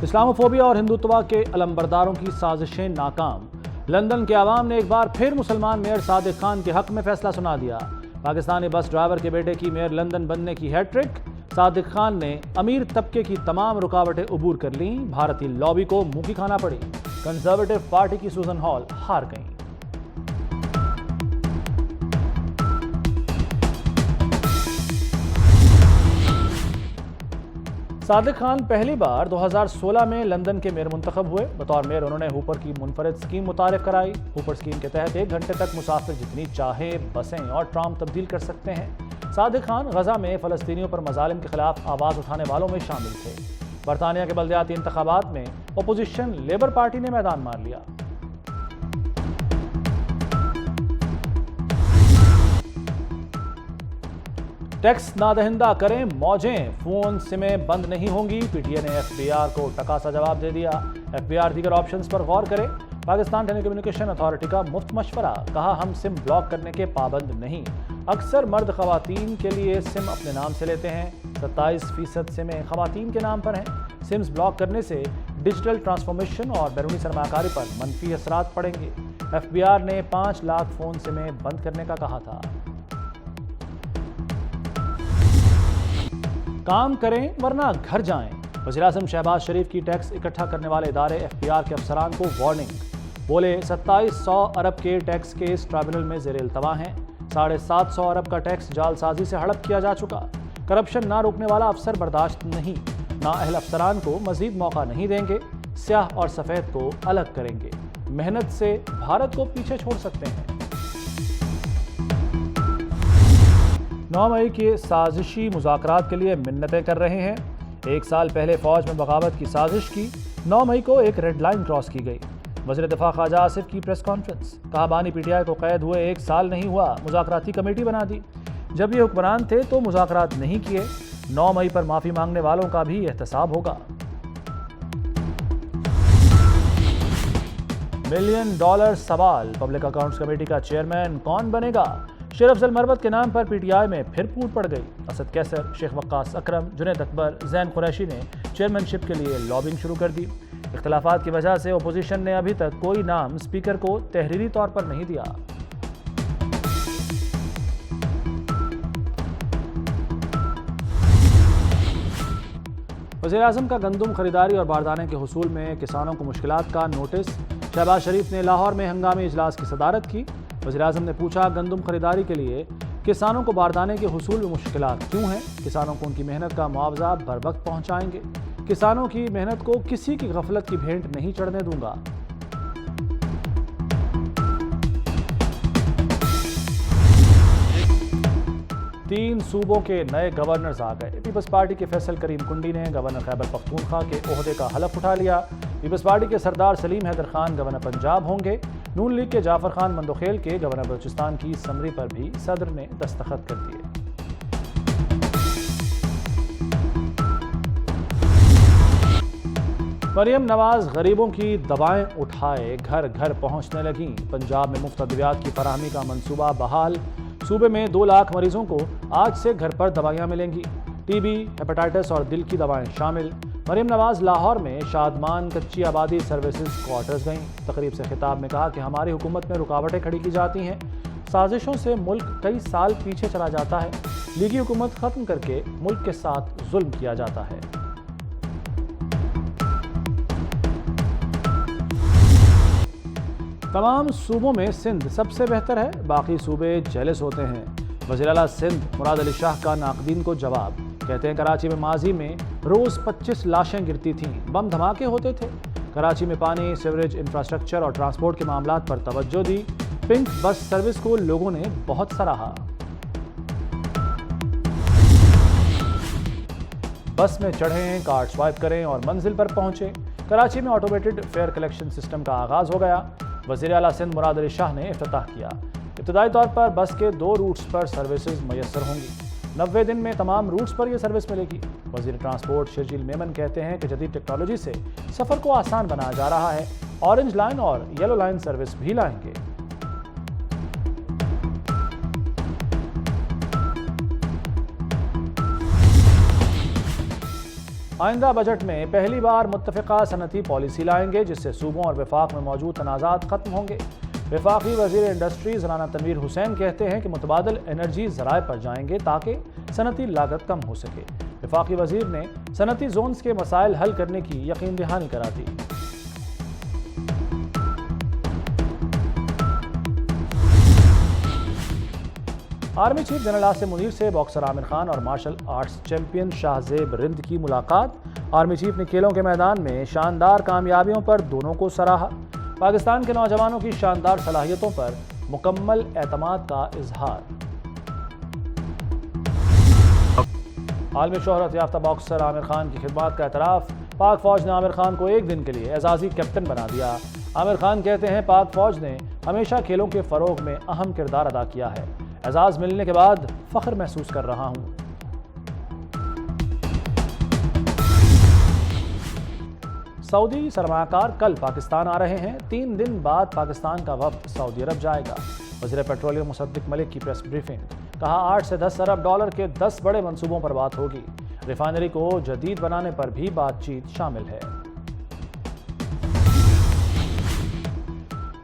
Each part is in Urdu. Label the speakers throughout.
Speaker 1: اسلاموفوبیا اور ہندوتوا کے علمبرداروں کی سازشیں ناکام۔ لندن کے عوام نے ایک بار پھر مسلمان میئر صادق خان کے حق میں فیصلہ سنا دیا۔ پاکستانی بس ڈرائیور کے بیٹے کی میئر لندن بننے کی ہیٹ ٹرک۔ صادق خان نے امیر طبقے کی تمام رکاوٹیں عبور کر لیں، بھارتی لابی کو منہ کی کھانا پڑی۔ کنزرویٹو پارٹی کی سوزن ہال ہار گئیں۔ صادق خان پہلی بار 2016 میں لندن کے میئر منتخب ہوئے۔ بطور میئر انہوں نے ہوپر کی منفرد اسکیم متعارف کرائی۔ ہوپر اسکیم کے تحت 1 گھنٹے تک مسافر جتنی چاہیں بسیں اور ٹرام تبدیل کر سکتے ہیں۔ صادق خان غزہ میں فلسطینیوں پر مظالم کے خلاف آواز اٹھانے والوں میں شامل تھے۔ برطانیہ کے بلدیاتی انتخابات میں اپوزیشن لیبر پارٹی نے میدان مار لیا۔ ٹیکس نادہندہ کریں موجیں، فون سمیں بند نہیں ہوں گی۔ پی ٹی اے نے ایف بی آر کو ٹکاسا جواب دے دیا۔ ایف بی آر دیگر آپشنز پر غور کرے۔ پاکستان ٹیلی کمیونیکیشن اتھارٹی کا مفت مشورہ، کہا ہم سم بلاک کرنے کے پابند نہیں۔ اکثر مرد خواتین کے لیے سم اپنے نام سے لیتے ہیں، 27% سمیں خواتین کے نام پر ہیں۔ سمز بلاک کرنے سے ڈیجیٹل ٹرانسفارمیشن اور بیرونی سرمایہ کاری پر منفی اثرات پڑیں گے۔ ایف بی آر نے 5 لاکھ فون سمیں بند کرنے کا کہا تھا۔ کام کریں ورنہ گھر جائیں، وزیراعظم شہباز شریف کی ٹیکس اکٹھا کرنے والے ادارے ایف بی آر کے افسران کو وارننگ۔ بولے 2700 ارب کے ٹیکس کیس ٹرائبونل میں زیر التوا ہیں۔ 750 ارب کا ٹیکس جعل سازی سے ہڑپ کیا جا چکا۔ کرپشن نہ روکنے والا افسر برداشت نہیں۔ نااہل افسران کو مزید موقع نہیں دیں گے۔ سیاہ اور سفید کو الگ کریں گے۔ محنت سے بھارت کو پیچھے چھوڑ سکتے ہیں۔ 9 مئی کے سازشی مذاکرات کے لیے منتیں کر رہے ہیں۔ 1 سال پہلے فوج میں بغاوت کی سازش کی۔ 9 مئی کو ایک ریڈ لائن کراس کی گئی۔ وزیر دفاع خواجہ آصف کی پریس کانفرنس، کہا بانی پی ٹی آئی کو قید ہوئے 1 سال نہیں ہوا، مذاکراتی کمیٹی بنا دی۔ جب یہ حکمران تھے تو مذاکرات نہیں کیے۔ 9 مئی پر معافی مانگنے والوں کا بھی احتساب ہوگا۔ $1 ملین سوال، پبلک اکاؤنٹس کمیٹی کا چیئرمین کون بنے گا؟ شیر افضل مربت کے نام پر پی ٹی آئی میں پھر پھوٹ پڑ گئی۔ اسد کیسر، شیخ وقاص اکرم، جنید اکبر، زین قریشی نے چیئرمین شپ کے لیے لابنگ شروع کر دی۔ اختلافات کی وجہ سے اپوزیشن نے ابھی تک کوئی نام اسپیکر کو تحریری طور پر نہیں دیا۔ وزیر اعظم کا گندم خریداری اور باردانے کے حصول میں کسانوں کو مشکلات کا نوٹس۔ شہباز شریف نے لاہور میں ہنگامی اجلاس کی صدارت کی۔ وزیر اعظم نے پوچھا گندم خریداری کے لیے کسانوں کو باردانے کے حصول میں مشکلات کیوں ہیں؟ کسانوں کو ان کی محنت کا معاوضہ بر وقت پہنچائیں گے۔ کسانوں کی محنت کو کسی کی غفلت کی بھینٹ نہیں چڑھنے دوں گا۔ تین صوبوں کے نئے گورنرز آ گئے۔ پیپلز پارٹی کے فیصل کریم کنڈی نے گورنر خیبر پختونخوا کے عہدے کا حلف اٹھا لیا۔ پیپلز پارٹی کے سردار سلیم حیدر خان گورنر پنجاب ہوں گے۔ نون لیگ کے جعفر خان مندوخیل کے گورنر بلوچستان کی سمری پر بھی صدر نے دستخط کر دیے۔ مریم نواز غریبوں کی دوائیں اٹھائے گھر گھر پہنچنے لگیں۔ پنجاب میں مفت ادویات کی فراہمی کا منصوبہ بحال۔ صوبے میں 2 لاکھ مریضوں کو آج سے گھر پر دوائیاں ملیں گی۔ ٹی بی، ہیپاٹائٹس اور دل کی دوائیں شامل۔ مریم نواز لاہور میں شادمان کچی آبادی سروسز کوارٹرز گئیں۔ تقریب سے خطاب میں کہا کہ ہماری حکومت میں رکاوٹیں کھڑی کی جاتی ہیں، سازشوں سے ملک کئی سال پیچھے چلا جاتا ہے، لیگی حکومت ختم کر کے ملک کے ساتھ ظلم کیا جاتا ہے۔ تمام صوبوں میں سندھ سب سے بہتر ہے، باقی صوبے جیلس ہوتے ہیں۔ وزیر اعلیٰ سندھ مراد علی شاہ کا ناقدین کو جواب، کہتے ہیں کراچی میں ماضی میں روز 25 لاشیں گرتی تھیں، بم دھماکے ہوتے تھے۔ کراچی میں پانی، سیوریج، انفراسٹرکچر اور ٹرانسپورٹ کے معاملات پر توجہ دی۔ پنک بس سروس کو لوگوں نے بہت سراہا۔ بس میں چڑھیں، کارڈ سوائپ کریں اور منزل پر پہنچیں۔ کراچی میں آٹومیٹڈ فیئر کلیکشن سسٹم کا آغاز ہو گیا۔ وزیر اعلیٰ سندھ مراد علی شاہ نے افتتاح کیا۔ ابتدائی طور پر بس کے 2 روٹس پر سروسز میسر ہوں گی۔ 90 دن میں تمام روٹس پر یہ سروس ملے گی۔ وزیر ٹرانسپورٹ شرجیل میمن کہتے ہیں کہ جدید ٹیکنالوجی سے سفر کو آسان بنایا جا رہا ہے۔ اورنج لائن اور یلو لائن سروس بھی لائیں گے۔ آئندہ بجٹ میں پہلی بار متفقہ صنعتی پالیسی لائیں گے جس سے صوبوں اور وفاق میں موجود تنازعات ختم ہوں گے۔ وفاقی وزیر انڈسٹریز رانا تنویر حسین کہتے ہیں کہ متبادل انرجی ذرائع پر جائیں گے تاکہ صنعتی لاگت کم ہو سکے۔ وفاقی وزیر نے صنعتی زونز کے مسائل حل کرنے کی یقین دہانی کرا دی۔ Army chief general Asim Munir سے باکسر عامر خان اور martial arts champion Shahzeb Rind کی ملاقات۔ آرمی چیف نے کھیلوں کے میدان میں شاندار کامیابیوں پر دونوں کو سراہا۔ پاکستان کے نوجوانوں کی شاندار صلاحیتوں پر مکمل اعتماد کا اظہار۔ عالمی شہرت یافتہ باکسر عامر خان کی خدمات کا اعتراف۔ پاک فوج نے عامر خان کو ایک دن کے لیے اعزازی کیپٹن بنا دیا۔ عامر خان کہتے ہیں پاک فوج نے ہمیشہ کھیلوں کے فروغ میں اہم کردار ادا کیا ہے۔ اعزاز ملنے کے بعد فخر محسوس کر رہا ہوں۔ سعودی سرمایہ کار کل پاکستان آ رہے ہیں۔ 3 دن بعد پاکستان کا وفد سعودی عرب جائے گا۔ وزیر پیٹرولیم مصدق ملک کی پریس بریفنگ۔ کہا 8 سے 10 ارب ڈالر کے 10 بڑے منصوبوں پر بات ہوگی۔ ریفائنری کو جدید بنانے پر بھی بات چیت شامل ہے۔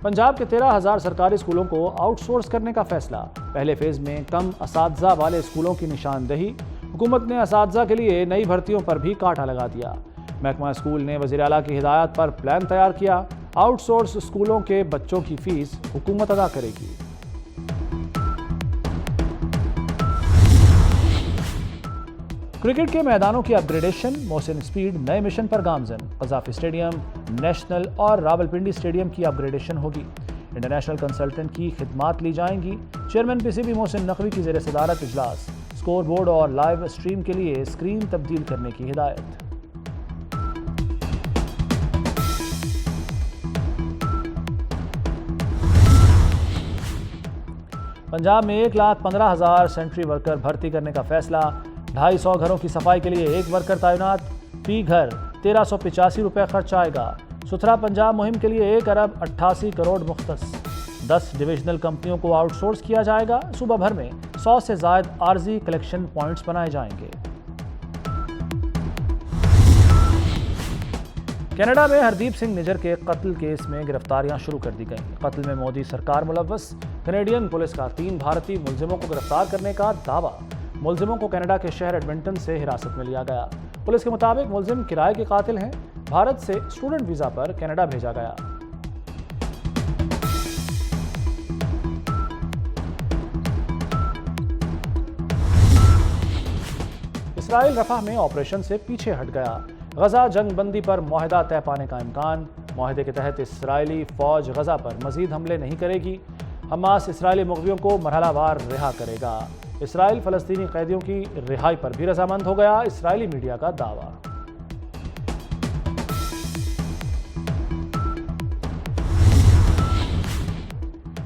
Speaker 1: پنجاب کے 13,000 سرکاری اسکولوں کو آؤٹ سورس کرنے کا فیصلہ۔ پہلے فیز میں کم اساتذہ والے اسکولوں کی نشاندہی۔ حکومت نے اساتذہ کے لیے نئی بھرتیوں پر بھی کانٹا لگا دیا۔ محکمہ اسکول نے وزیر اعلیٰ کی ہدایات پر پلان تیار کیا۔ آؤٹ سورس اسکولوں کے بچوں کی فیس حکومت ادا کرے گی۔ کرکٹ کے میدانوں کی اپ گریڈیشن۔ محسن اسپیڈ نئے مشن پر گامزن۔ قذافی اسٹیڈیم، نیشنل اور راولپنڈی اسٹیڈیم کی اپ گریڈیشن ہوگی۔ انٹرنیشنل کنسلٹنٹ کی خدمات لی جائیں گی۔ Chairman P C B Mohsin Naqvi کی زیر صدارت اجلاس۔ اسکور بورڈ اور لائیو اسٹریم کے لیے اسکرین تبدیل کرنے کی ہدایت۔ پنجاب میں 1,15,000 سینٹری ورکر بھرتی کرنے کا فیصلہ۔ 250 گھروں کی صفائی کے لیے 1 ورکر تعینات۔ فی گھر 1,385 روپے خرچ آئے گا۔ ستھرا پنجاب مہم کے لیے 1 ارب 88 کروڑ مختص۔ 10 ڈویژنل کمپنیوں کو آؤٹ سورس کیا جائے گا۔ صوبہ بھر میں 100 سے زائد عارضی کلیکشن پوائنٹس بنائے جائیں گے۔ کینیڈا میں ہردیپ سنگھ نجر کے قتل کیس میں گرفتاریاں شروع کر دی گئیں۔ قتل میں مودی سرکار ملوث۔ کینیڈین پولیس کا 3 بھارتی ملزموں کو گرفتار کرنے کا دعویٰ۔ ملزموں کو کینیڈا کے شہر ایڈمنٹن سے حراست میں لیا گیا۔ پولیس کے مطابق ملزم کرائے کے قاتل ہیں۔ بھارت سے اسٹوڈنٹ ویزا پر کینیڈا بھیجا گیا۔ اسرائیل رفح میں آپریشن سے پیچھے ہٹ گیا۔ غزہ جنگ بندی پر معاہدہ طے پانے کا امکان۔ معاہدے کے تحت اسرائیلی فوج غزہ پر مزید حملے نہیں کرے گی۔ حماس اسرائیلی مغویوں کو مرحلہ وار رہا کرے گا۔ اسرائیل فلسطینی قیدیوں کی رہائی پر بھی رضامند ہو گیا۔ اسرائیلی میڈیا کا دعویٰ۔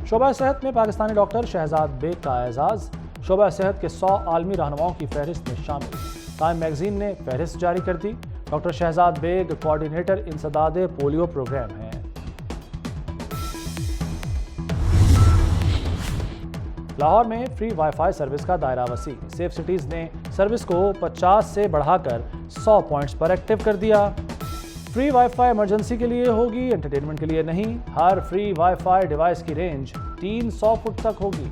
Speaker 1: شعبہ صحت میں پاکستانی ڈاکٹر شہزاد بیگ کا اعزاز۔ شعبہ صحت کے 100 عالمی رہنماؤں کی فہرست میں شامل۔ ٹائم میگزین نے فہرست جاری کر دی۔ ڈاکٹر شہزاد بیگ کوارڈینیٹر انسداد پولیو پروگرام ہیں۔ لاہور میں فری وائی فائی سروس کا دائرہ وسیع۔ سیف سٹیز نے سروس کو 50 سے بڑھا کر 100 پوائنٹس پر ایکٹیو کر دیا۔ فری وائی فائی ایمرجنسی کے لیے ہوگی، انٹرٹینمنٹ کے لیے نہیں۔ ہر فری وائی فائی ڈیوائس کی رینج 300 فٹ تک ہوگی۔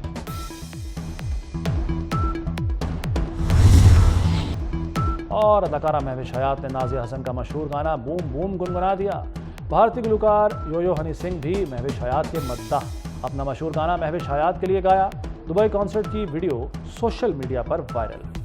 Speaker 1: اور اداکارہ مہوش حیات نے نازیہ حسن کا مشہور گانا بوم بوم گنگنا دیا۔ بھارتی گلوکار یویو ہنی سنگھ بھی مہوش حیات کے مداح۔ اپنا مشہور گانا مہوش حیات کے لیے گایا۔ دبئی کنسرٹ کی ویڈیو سوشل میڈیا پر وائرل۔